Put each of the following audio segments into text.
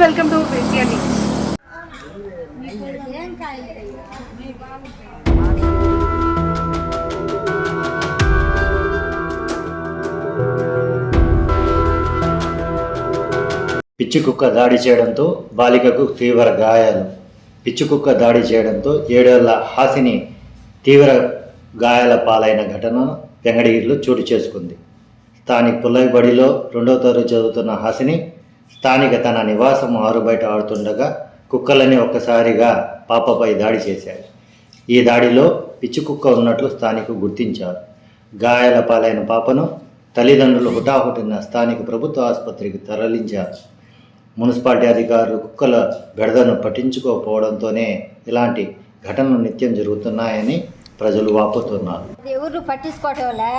Welcome to biryani. పిచ్చి కుక్క దాడి చేయడంతో బాలికకు తీవ్ర గాయాలు. పిచ్చి కుక్క దాడి చేయడంతో 7 ఏళ్ల హాసిని తీవ్ర గాయాల పాలైన ఘటనను వెంగడగిరిలో చోటు చేసుకుంది. స్థానిక పుల్లయ్య బడిలో 2వ తరగతి చదువుతున్న హాసిని స్థానిక తన నివాసం ఆరు బయట ఆడుతుండగా కుక్కలన్నీ ఒక్కసారిగా పాపపై దాడి చేశాయి. ఈ దాడిలో పిచ్చి కుక్క ఉన్నట్లు స్థానికులు గుర్తించారు. గాయాల పాలైన పాపను తల్లిదండ్రులు హుటాహుటిన స్థానిక ప్రభుత్వ ఆసుపత్రికి తరలించారు. మున్సిపాలిటీ అధికారులు కుక్కల బెడదను పట్టించుకోకపోవడంతోనే ఇలాంటి ఘటనలు నిత్యం జరుగుతున్నాయని ప్రజలు వాపోతున్నారు. ఎవరు పట్టించుకోవటంలే.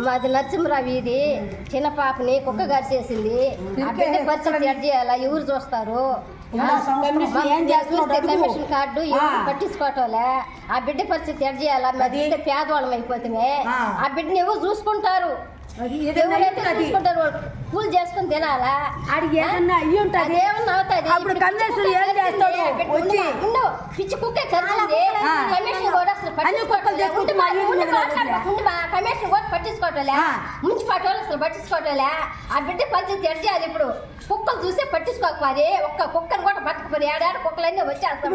మాది నరసింహరావు వీధి. చిన్న పాపని కుక్క గరిచేసింది. ఆ బిడ్డ పరిస్థితి ఎడ్ చేయాలా? ఎవరు చూస్తారు? కమిషన్ కార్డు ఎవరు పట్టించుకోవటంలే. ఆ బిడ్డ పరిస్థితి ఎడ్ చేయాలా? మాది పేదవాళ్ళం అయిపోతుంది. ఆ బిడ్డని ఎవరు చూసుకుంటారు? చూసుకుంటారు. కూలి చేసుకుని తినాలా? పిచ్చి కుక్కే కలిసింది. కమిషన్ కూడా అసలు కమిషన్ కూడా పట్టించుకోవటంలే. మున్సిపాలిటీ వాళ్ళు అసలు పట్టించుకోవటంలే. ఆ బిడ్డ పరిస్థితి ఎడ్ చేయాలి. ఇప్పుడు కుక్కలు చూసే పట్టించుకోకపోయి ఒక్క కుక్కను కూడా పట్టుకుపోయి ఏడాడు కుక్కలన్నీ వచ్చేస్తాయి.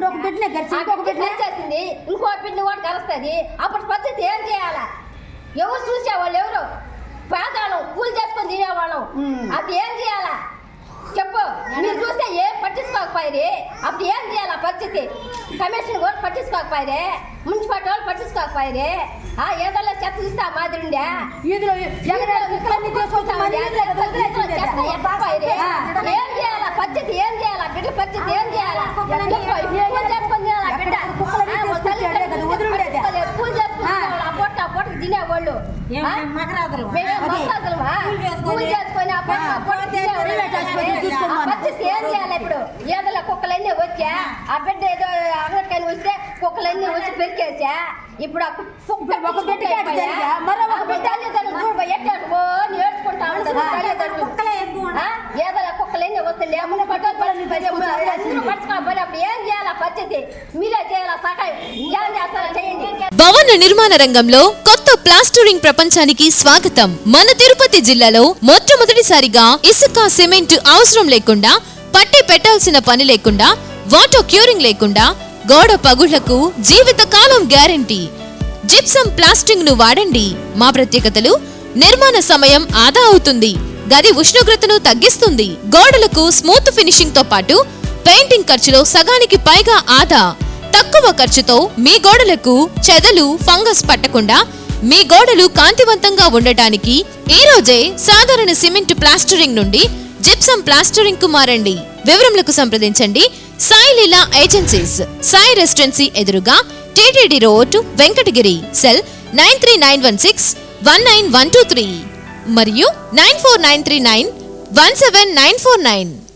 ఇంకో బిడ్డని కూడా కలుస్తుంది. అప్పుడు పరిస్థితి ఏం చేయాలా? ఎవరు చూసేవాళ్ళు? ఎవరు పేదవాళ్ళం కూలి చేసుకొని తినేవాళ్ళం. అది ఏం చేయాలా చెప్పు? మీరు చూస్తే ఏం పట్టించుకోకపోయి అప్పుడు ఏం చేయాలా? పరిస్థితి కమిషన్ కూడా పట్టించుకోకపోయి, మున్సిపాలిటీ వాళ్ళు పట్టించుకోకపోయి, ఏదో చెత్త చూస్తే ఆ మాదిరి ఉండే ఏం చేయాలా? పరిస్థితి ఏం చేయాలా? బిడ్డ పరిస్థితి ఏం చేయాలా? బిడ్డ పూజ చేసుకునేవాళ్ళు ఆ పొట్టకు తినేవాళ్ళు. ఏం చేయాలి ఇప్పుడు? ఏదో కుక్కలన్నీ వచ్చా ఆ బిడ్డ ఏదో అంగడికని వస్తే కుక్కలన్నీ వచ్చి పెరికేసా. ఇప్పుడు ఆ కుక్క నేర్చుకుంటా ఉంటారు ఏదో కుక్కలన్నీ వస్తుండే పట్టుకోవాలి. అప్పుడు ఏం చేయాలి? పరిస్థితి మీరే చేయాలా? సహాయం ఏం చేస్తారా? చేయండి. భవన నిర్మాణ రంగంలో కొత్త ప్లాస్టరింగ్ ప్రపంచానికి స్వాగతం. మన తిరుపతి జిల్లాలో మొట్టమొదటిసారిగా ఇసుక సిమెంట్ అవసరం లేకుండా, పట్టి పెట్టాల్సిన పని లేకుండా, వాటర్ క్యూరింగ్ లేకుండా, గోడ పగుళ్లకు జీవిత కాలం గ్యారంటీ. జిప్సం ప్లాస్టింగ్ ను వాడండి. మా ప్రత్యేకతలు: నిర్మాణ సమయం ఆదా అవుతుంది, గది ఉష్ణోగ్రతను తగ్గిస్తుంది, గోడలకు స్మూత్ ఫినిషింగ్ తో పాటు పెయింటింగ్ ఖర్చులో సగానికి పైగా ఆదా. తక్కువ ఖర్చుతో మీ గోడలకు చెదలు ఫంగస్ పట్టకుండా మీ గోడలు కాంతివంతంగా ఉండటానికి ఈ రోజే సాధారణ సిమెంట్ ప్లాస్టరింగ్ నుండి జిప్సం ప్లాస్టరింగ్ కు మారండి. వివరములకు సంప్రదించండి సాయి లీలా ఏజెన్సీస్, సాయి రెసిడెన్సీ ఎదురుగా, టీటీడీ రోడ్, వెంకటగిరి. సెల్ 9391619123 మరియు 94939179449.